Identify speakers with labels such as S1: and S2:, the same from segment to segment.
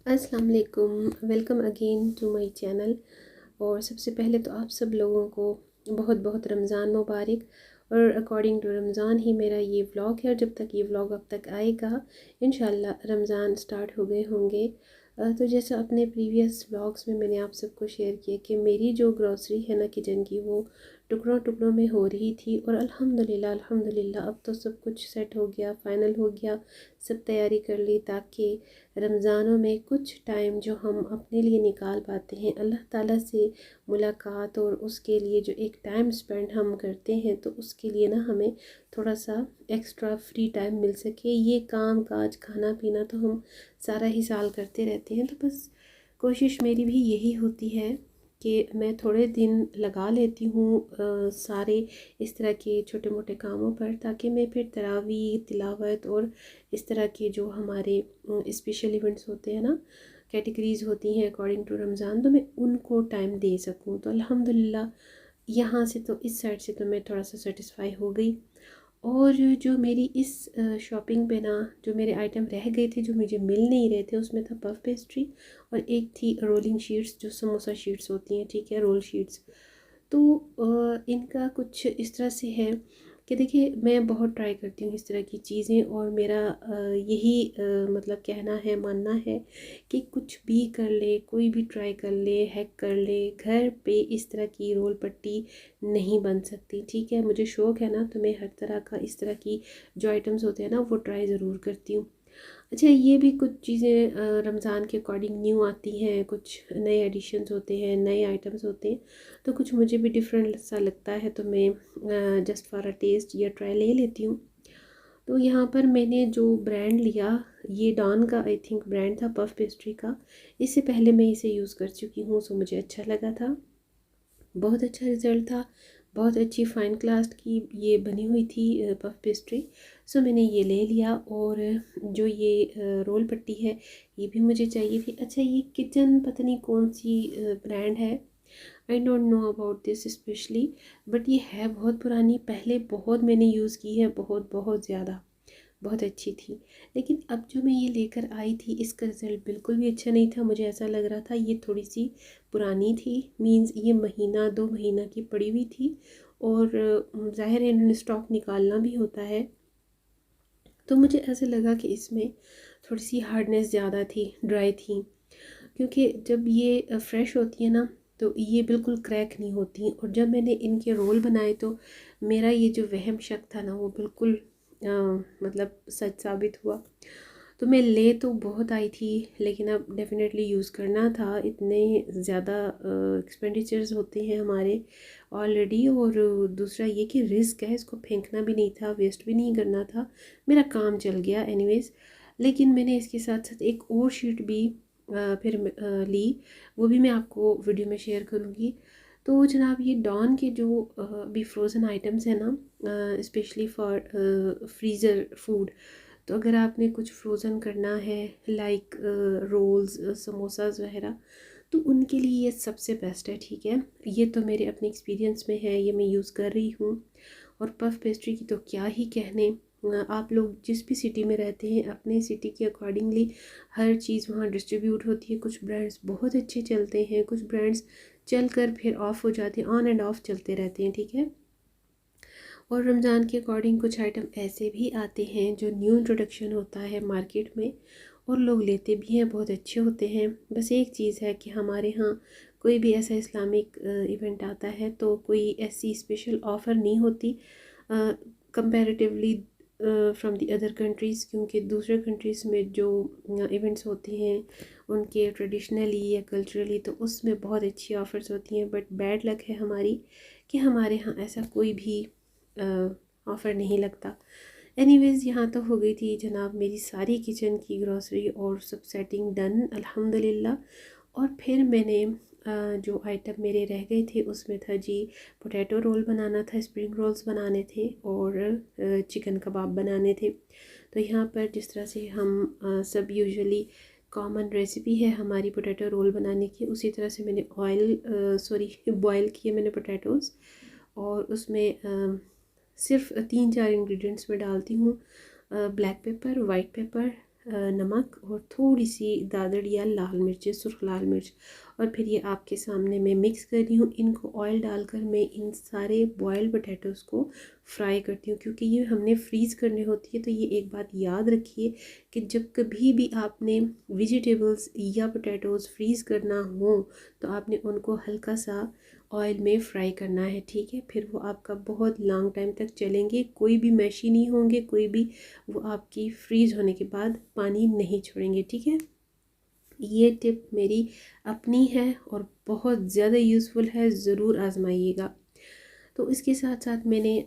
S1: अस्सलाम वालेकुम, welcome again to my channel. और सबसे पहले तो आप सब लोगों को बहुत बहुत रमज़ान मुबारक। और अकॉर्डिंग टू रमज़ान ही मेरा ये व्लॉग है, और जब तक ये व्लॉग अब तक आएगा इंशाल्लाह रमज़ान स्टार्ट हो गए होंगे। तो जैसा अपने प्रीवियस व्लॉग्स में मैंने आप सबको शेयर किया कि मेरी जो ग्रॉसरी है ना किचन की, वो टुकड़ों टुकड़ों में हो रही थी। और अल्हम्दुलिल्लाह अल्हम्दुलिल्लाह अब तो सब कुछ सेट हो गया, फ़ाइनल हो गया, सब तैयारी कर ली ताकि रमज़ानों में कुछ टाइम जो हम अपने लिए निकाल पाते हैं अल्लाह ताला से मुलाकात, और उसके लिए जो एक टाइम स्पेंड हम करते हैं, तो उसके लिए ना हमें थोड़ा सा एक्स्ट्रा फ्री टाइम मिल सके। ये काम काज खाना पीना तो हम सारा ही साल करते रहते हैं, तो बस कोशिश मेरी भी यही होती है कि मैं थोड़े दिन लगा लेती हूँ सारे इस तरह के छोटे मोटे कामों पर, ताकि मैं फिर तरावी तिलावत और इस तरह के जो हमारे स्पेशल इवेंट्स होते हैं ना, कैटेगरीज़ होती हैं अकॉर्डिंग टू रमज़ान, तो मैं उनको टाइम दे सकूँ। तो अल्हम्दुलिल्लाह यहाँ से तो इस साइड से तो मैं थोड़ा सा सेटिस्फाई हो गई। और जो मेरी इस शॉपिंग पे ना जो मेरे आइटम रह गए थे, जो मुझे मिल नहीं रहे थे, उसमें था पफ पेस्ट्री और एक थी रोलिंग शीट्स, जो समोसा शीट्स होती हैं, ठीक है, रोल शीट्स। तो इनका कुछ इस तरह से है कि देखिए मैं बहुत ट्राई करती हूँ इस तरह की चीज़ें, और मेरा यही मतलब कहना है, मानना है कि कुछ भी कर ले, कोई भी ट्राई कर ले, हैक कर ले, घर पे इस तरह की रोल पट्टी नहीं बन सकती। ठीक है, मुझे शौक़ है ना, तो मैं हर तरह का इस तरह की जो आइटम्स होते हैं ना वो ट्राई ज़रूर करती हूँ। अच्छा, ये भी कुछ चीज़ें रमज़ान के अकॉर्डिंग न्यू आती हैं, कुछ नए एडिशंस होते हैं, नए आइटम्स होते हैं, तो कुछ मुझे भी डिफरेंट सा लगता है, तो मैं जस्ट फॉर अ टेस्ट या ट्राई ले लेती हूँ। तो यहाँ पर मैंने जो ब्रांड लिया, ये डॉन का आई थिंक ब्रांड था पफ पेस्ट्री का। इससे पहले मैं इसे यूज़ कर चुकी हूँ, सो मुझे अच्छा लगा था, बहुत अच्छा रिज़ल्ट था। बहुत अच्छी फ़ाइन क्लास की ये बनी हुई थी पफ पेस्ट्री। सो मैंने ये ले लिया। और जो ये रोल पट्टी है, ये भी मुझे चाहिए थी। अच्छा, ये किचन पता नहीं कौन सी ब्रांड है, I don't know about this specially, but ये है बहुत पुरानी, पहले बहुत मैंने यूज़ की है, बहुत बहुत ज़्यादा, बहुत अच्छी थी। लेकिन अब जो मैं ये लेकर आई थी, इसका रिज़ल्ट बिल्कुल भी अच्छा नहीं था। मुझे ऐसा लग रहा था ये थोड़ी सी पुरानी थी, मींस ये महीना 2 महीना की पड़ी हुई थी, और ज़ाहिर है इन्होंने स्टॉक निकालना भी होता है। तो मुझे ऐसे लगा कि इसमें थोड़ी सी हार्डनेस ज़्यादा थी, ड्राई थी, क्योंकि जब ये फ्रेश होती है ना, तो ये बिल्कुल क्रैक नहीं होती। और जब मैंने इनके रोल बनाए, तो मेरा ये जो वहम शक था ना, वो बिल्कुल मतलब सच साबित हुआ। तो मैं ले तो बहुत आई थी, लेकिन अब डेफ़िनेटली यूज़ करना था, इतने ज़्यादा एक्सपेंडिचर्स होते हैं हमारे ऑलरेडी। और दूसरा ये कि रिस्क है, इसको फेंकना भी नहीं था, वेस्ट भी नहीं करना था, मेरा काम चल गया एनीवेज़। लेकिन मैंने इसके साथ साथ एक और शीट भी फिर ली, वो भी मैं आपको वीडियो में शेयर करूँगी। तो जनाब, ये डॉन के जो अभी फ्रोज़न आइटम्स हैं ना, स्पेशली फॉर फ्रीज़र फूड, तो अगर आपने कुछ फ्रोज़न करना है लाइक रोल्स, समोसाज वगैरह, तो उनके लिए ये सबसे बेस्ट है। ठीक है, ये तो मेरे अपने एक्सपीरियंस में है, ये मैं यूज़ कर रही हूँ। और पफ पेस्ट्री की तो क्या ही कहने, आप लोग जिस भी सिटी में रहते हैं, अपने सिटी के अकॉर्डिंगली हर चीज़ वहाँ डिस्ट्रीब्यूट होती है। कुछ ब्रांड्स बहुत अच्छे चलते हैं, कुछ ब्रांड्स चल कर फिर ऑफ हो जाते हैं, ऑन एंड ऑफ चलते रहते हैं। ठीक है, और रमज़ान के अकॉर्डिंग कुछ आइटम ऐसे भी आते हैं जो न्यू इंट्रोडक्शन होता है मार्केट में, और लोग लेते भी हैं, बहुत अच्छे होते हैं। बस एक चीज़ है कि हमारे यहाँ कोई भी ऐसा इस्लामिक इवेंट आता है, तो कोई ऐसी स्पेशल ऑफ़र नहीं होती comparatively from the other countries, क्योंकि दूसरे कंट्रीज़ में जो इवेंट्स होते हैं उनके ट्रेडिशनली या कल्चरली, तो उसमें बहुत अच्छी ऑफ़र्स होती हैं। बट बैड लक है हमारी कि हमारे यहाँ ऐसा कोई भी ऑफ़र नहीं लगता। एनीवेज़, यहाँ तो हो गई थी जनाब मेरी सारी किचन की ग्रॉसरी और सब सेटिंग डन अल्हम्दुलिल्लाह। और फिर मैंने जो आइटम मेरे रह गए थे, उसमें था जी पोटैटो रोल बनाना था, स्प्रिंग रोल्स बनाने थे, और चिकन कबाब बनाने थे। तो यहाँ पर जिस तरह से हम सब यूजुअली कॉमन रेसिपी है हमारी पोटैटो रोल बनाने की, उसी तरह से मैंने बॉयल किए मैंने पोटैटोज़, और उसमें सिर्फ 3-4 इंग्रेडिएंट्स मैं डालती हूँ, ब्लैक पेपर, वाइट पेपर, नमक और थोड़ी सी दादड़ या लाल मिर्च, सुर्ख लाल मिर्च, और फिर ये आपके सामने मैं मिक्स कर रही हूँ। इनको ऑयल डालकर मैं इन सारे बॉयल्ड पोटैटोज़ को फ्राई करती हूँ, क्योंकि ये हमने फ्रीज़ करनी होती है। तो ये एक बात याद रखिए कि जब कभी भी आपने वेजिटेबल्स या पोटैटोज़ फ्रीज़ करना हो तो आपने उनको हल्का सा ऑयल में फ्राई करना है, ठीक है। फिर वो आपका बहुत लॉन्ग टाइम तक चलेंगे, कोई भी मैशी नहीं होंगे, कोई भी वो आपकी फ्रीज़ होने के बाद पानी नहीं छोड़ेंगे, ठीक है। ये टिप मेरी अपनी है और बहुत ज़्यादा यूज़फुल है, ज़रूर आजमाइएगा। तो इसके साथ साथ मैंने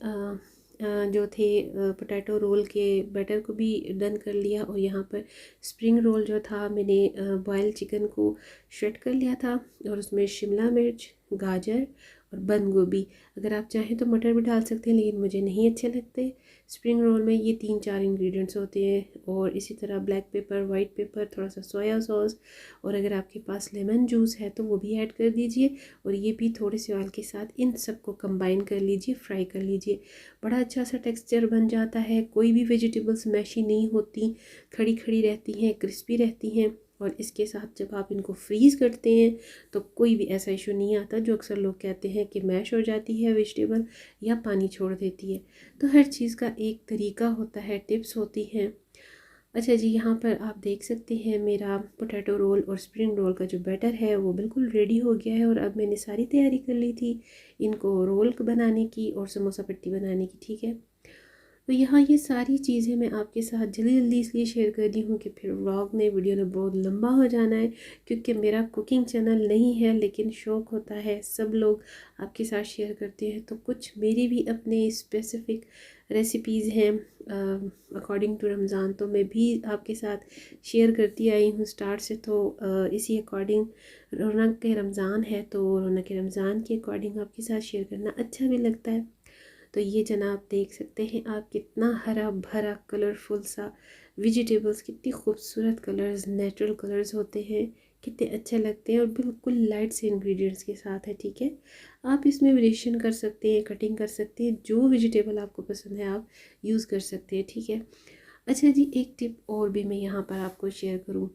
S1: जो थे पोटैटो रोल के बैटर को भी डन कर लिया, और यहाँ पर स्प्रिंग रोल जो था मैंने बॉयल चिकन को श्रेड कर लिया था, और उसमें शिमला मिर्च, गाजर और बंद गोभी, अगर आप चाहें तो मटर भी डाल सकते हैं, लेकिन मुझे नहीं अच्छे लगते। स्प्रिंग रोल में ये 3-4 इंग्रेडिएंट्स होते हैं, और इसी तरह ब्लैक पेपर, वाइट पेपर, थोड़ा सा सोया सॉस, और अगर आपके पास लेमन जूस है तो वो भी ऐड कर दीजिए, और ये भी थोड़े से ऑयल के साथ इन सबको कंबाइन कर लीजिए, फ्राई कर लीजिए। बड़ा अच्छा सा टेक्सचर बन जाता है, कोई भी वेजिटेबल्स मैशी नहीं होती, खड़ी खड़ी रहती हैं, क्रिस्पी रहती हैं। और इसके साथ जब आप इनको फ्रीज़ करते हैं तो कोई भी ऐसा इशू नहीं आता जो अक्सर लोग कहते हैं कि मैश हो जाती है वेजिटेबल या पानी छोड़ देती है। तो हर चीज़ का एक तरीका होता है, टिप्स होती हैं। अच्छा जी, यहाँ पर आप देख सकते हैं मेरा पोटैटो रोल और स्प्रिंग रोल का जो बैटर है वो बिल्कुल रेडी हो गया है, और अब मैंने सारी तैयारी कर ली थी इनको रोल बनाने की और समोसा पट्टी बनाने की, ठीक है। तो यहाँ ये सारी चीज़ें मैं आपके साथ जल्दी जल्दी इसलिए शेयर कर दी हूँ कि फिर व्लॉग ने, वीडियो ने बहुत लंबा हो जाना है, क्योंकि मेरा कुकिंग चैनल नहीं है, लेकिन शौक़ होता है, सब लोग आपके साथ शेयर करते हैं, तो कुछ मेरी भी अपने स्पेसिफ़िक रेसिपीज़ हैं अकॉर्डिंग टू रमज़ान, तो मैं भी आपके साथ शेयर करती आई हूँ स्टार्ट से। तो इसी अकॉर्डिंग रौनक के रमज़ान है, तो रौनक के रमज़ान के अकॉर्डिंग आपके साथ शेयर करना अच्छा भी लगता है। तो ये जनाब देख सकते हैं आप, कितना हरा भरा कलरफुल सा वेजिटेबल्स, कितनी खूबसूरत कलर्स, नेचुरल कलर्स होते हैं, कितने अच्छे लगते हैं, और बिल्कुल लाइट से इंग्रेडिएंट्स के साथ है, ठीक है। आप इसमें वेरिएशन कर सकते हैं, कटिंग कर सकते हैं, जो वेजिटेबल आपको पसंद है आप यूज़ कर सकते हैं, ठीक है। अच्छा जी, एक टिप और भी मैं यहाँ पर आपको शेयर करूँ।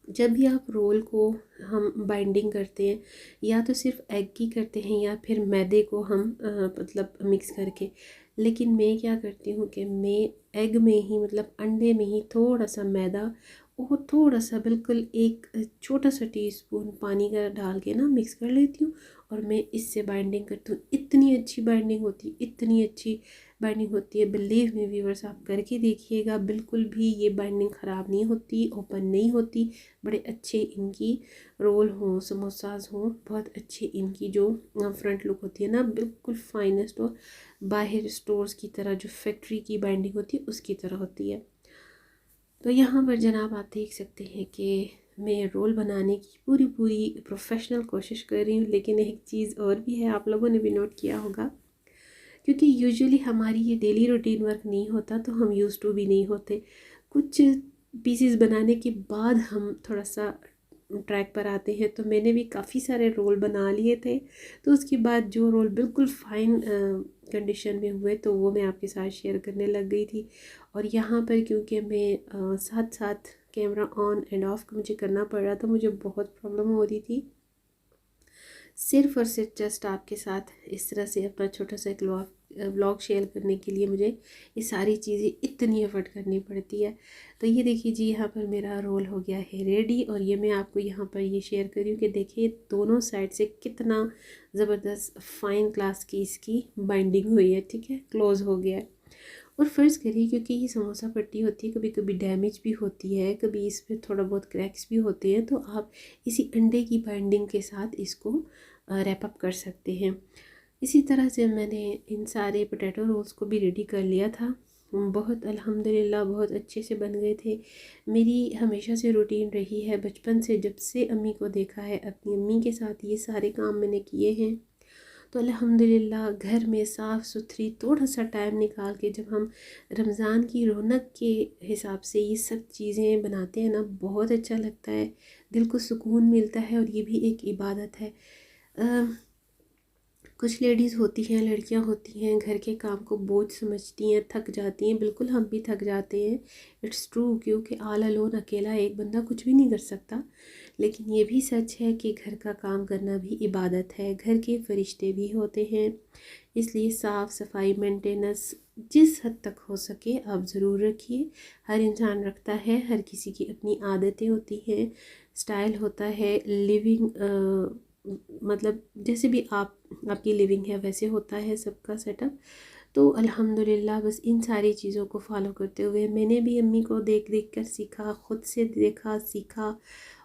S1: जब भी आप रोल को हम बाइंडिंग करते हैं, या तो सिर्फ एग की करते हैं या फिर मैदे को हम मतलब मिक्स करके, लेकिन मैं क्या करती हूँ कि मैं एग में ही, मतलब अंडे में ही थोड़ा सा मैदा और थोड़ा सा बिल्कुल एक छोटा सा टीस्पून पानी का डाल के ना मिक्स कर लेती हूँ, और मैं इससे बाइंडिंग करती हूँ। इतनी अच्छी बाइंडिंग होती, इतनी अच्छी बाइंडिंग होती है, बिलीव मी व्यूअर्स, आप करके देखिएगा, बिल्कुल भी ये बाइंडिंग ख़राब नहीं होती, ओपन नहीं होती। बड़े अच्छे इनकी रोल हों, समोसाज हों, बहुत अच्छी इनकी जो फ्रंट लुक होती है ना, बिल्कुल फाइनेस्ट, और बाहर स्टोर्स की तरह जो फैक्ट्री की बाइंडिंग होती है उसकी तरह होती है। तो यहाँ पर जनाब आप देख सकते हैं कि मैं रोल बनाने की पूरी पूरी प्रोफेशनल कोशिश कर रही हूँ, लेकिन एक चीज़ और भी है, आप लोगों ने भी नोट किया होगा, क्योंकि यूजुअली हमारी ये डेली रूटीन वर्क नहीं होता, तो हम यूज़ टू भी नहीं होते। कुछ पीसीज बनाने के बाद हम थोड़ा सा ट्रैक पर आते हैं, तो मैंने भी काफ़ी सारे रोल बना लिए थे, तो उसके बाद जो रोल बिल्कुल फ़ाइन कंडीशन में हुए तो वो मैं आपके साथ शेयर करने लग गई थी। और यहाँ पर क्योंकि मैं साथ साथ कैमरा ऑन एंड ऑफ मुझे करना पड़ रहा था, मुझे बहुत प्रॉब्लम हो रही थी, सिर्फ़ और सिर्फ जस्ट आपके साथ इस तरह से अपना छोटा सा एक व्लॉग शेयर करने के लिए मुझे ये सारी चीज़ें इतनी एफर्ट करनी पड़ती है। तो ये देखिए जी, यहाँ पर मेरा रोल हो गया है रेडी, और ये मैं आपको यहाँ पर ये शेयर कर रही हूँ कि देखिए दोनों साइड से कितना ज़बरदस्त फ़ाइन क्लास की इसकी बाइंडिंग हुई है, ठीक है, क्लोज़ हो गया है। और फ़र्ज़ करिए, क्योंकि ये समोसा पट्टी होती है, कभी कभी डैमेज भी होती है, कभी इसमें थोड़ा बहुत क्रैक्स भी होते हैं, तो आप इसी अंडे की बाइंडिंग के साथ इसको रैप अप कर सकते हैं। इसी तरह से मैंने इन सारे पोटैटो रोल्स को भी रेडी कर लिया था, बहुत अल्हम्दुलिल्लाह बहुत अच्छे से बन गए थे। मेरी हमेशा से रूटीन रही है, बचपन से जब से अम्मी को देखा है, अपनी अम्मी के साथ ये सारे काम मैंने किए हैं, तो अल्हम्दुलिल्लाह घर में साफ़ सुथरी थोड़ा सा टाइम निकाल के जब हम रमज़ान की रौनक के हिसाब से ये सब चीज़ें बनाते हैं ना, बहुत अच्छा लगता है, दिल को सुकून मिलता है, और ये भी एक इबादत है। कुछ लेडीज़ होती हैं, लड़कियां होती हैं, घर के काम को बोझ समझती हैं, थक जाती हैं। बिल्कुल हम भी थक जाते हैं, इट्स ट्रू, क्योंकि ऑल अलोन अकेला एक बंदा कुछ भी नहीं कर सकता। लेकिन ये भी सच है कि घर का काम करना भी इबादत है, घर के फरिश्ते भी होते हैं। इसलिए साफ़ सफाई मेंटेनेंस जिस हद तक हो सके आप ज़रूर रखिए। हर इंसान रखता है, हर किसी की अपनी आदतें होती हैं, स्टाइल होता है, लिविंग मतलब जैसे भी आपकी लिविंग है वैसे होता है सबका सेटअप। तो अल्हम्दुलिल्लाह बस इन सारी चीज़ों को फॉलो करते हुए मैंने भी अम्मी को देख देख कर सीखा, ख़ुद से देखा सीखा,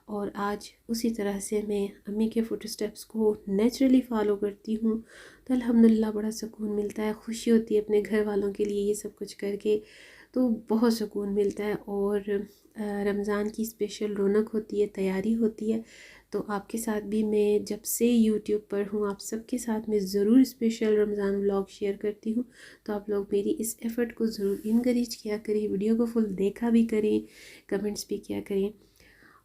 S1: और आज उसी तरह से मैं अम्मी के फुट स्टेप्स को नेचुरली फ़ॉलो करती हूँ। तो अल्हम्दुलिल्लाह बड़ा सुकून मिलता है, खुशी होती है अपने घर वालों के लिए ये सब कुछ करके, तो बहुत सुकून मिलता है। और रमज़ान की स्पेशल रौनक होती है, तैयारी होती है। तो आपके साथ भी मैं जब से यूट्यूब पर हूँ आप सबके साथ मैं ज़रूर स्पेशल रमज़ान व्लॉग शेयर करती हूँ। तो आप लोग मेरी इस एफ़र्ट को ज़रूर इनकरेज किया करें, वीडियो को फुल देखा भी करें, कमेंट्स भी किया करें।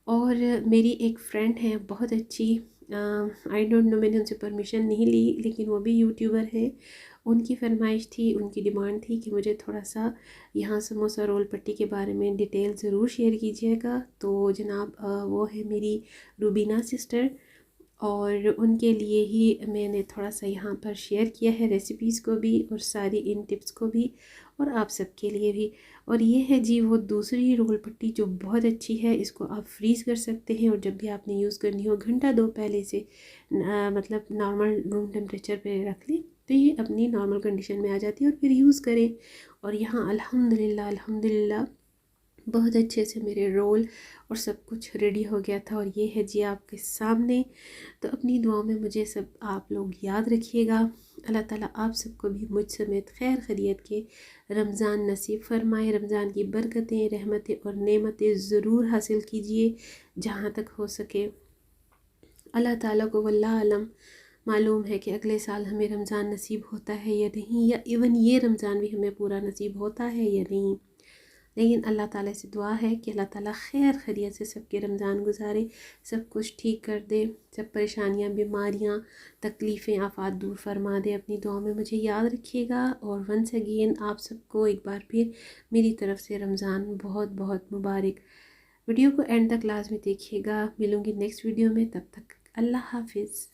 S1: और मेरी एक फ्रेंड है बहुत अच्छी, आई डोंट नो, मैंने उनसे परमिशन नहीं ली, लेकिन वो भी यूट्यूबर है। उनकी फरमाइश थी, उनकी डिमांड थी कि मुझे थोड़ा सा यहाँ समोसा रोल पट्टी के बारे में डिटेल ज़रूर शेयर कीजिएगा। तो जनाब वो है मेरी रूबीना सिस्टर, और उनके लिए ही मैंने थोड़ा सा यहाँ पर शेयर किया है रेसिपीज़ को भी और सारी इन टिप्स को भी, और आप सबके लिए भी। और ये है जी वो दूसरी रोल पट्टी जो बहुत अच्छी है, इसको आप फ्रीज़ कर सकते हैं और जब भी आपने यूज़ करनी हो घंटा दो पहले से मतलब नॉर्मल रूम टेम्परेचर पे रख लें, तो ये अपनी नॉर्मल कंडीशन में आ जाती है और फिर यूज़ करें। और यहाँ अल्हम्दुलिल्लाह अल्हम्दुलिल्लाह बहुत अच्छे से मेरे रोल और सब कुछ रेडी हो गया था, और ये है जी आपके सामने। तो अपनी दुआओं में मुझे सब आप लोग याद रखिएगा। अल्लाह ताला आप सबको भी मुझ समेत खैर खैरियत के रमज़ान नसीब फरमाए। रमज़ान की बरकतें, रहमतें और नेमतें ज़रूर हासिल कीजिए जहाँ तक हो सके। अल्लाह ताला को वल्लाह आलम मालूम है कि अगले साल हमें रमज़ान नसीब होता है या नहीं, या इवन ये रमज़ान भी हमें पूरा नसीब होता है या नहीं। लेकिन अल्लाह ताला से दुआ है कि अल्लाह ताला खैर खैरियत से सबके रमज़ान गुजारे, सब कुछ ठीक कर दे, सब परेशानियाँ, बीमारियाँ, तकलीफ़ें, आफ़ात दूर फरमा दे। अपनी दुआ में मुझे याद रखिएगा। और वंस अगेन आप सबको एक बार फिर मेरी तरफ़ से रमज़ान बहुत बहुत मुबारक। वीडियो को एंड तक लाजमी देखिएगा। मिलूँगी नेक्स्ट वीडियो में, तब तक अल्लाह हाफिज़।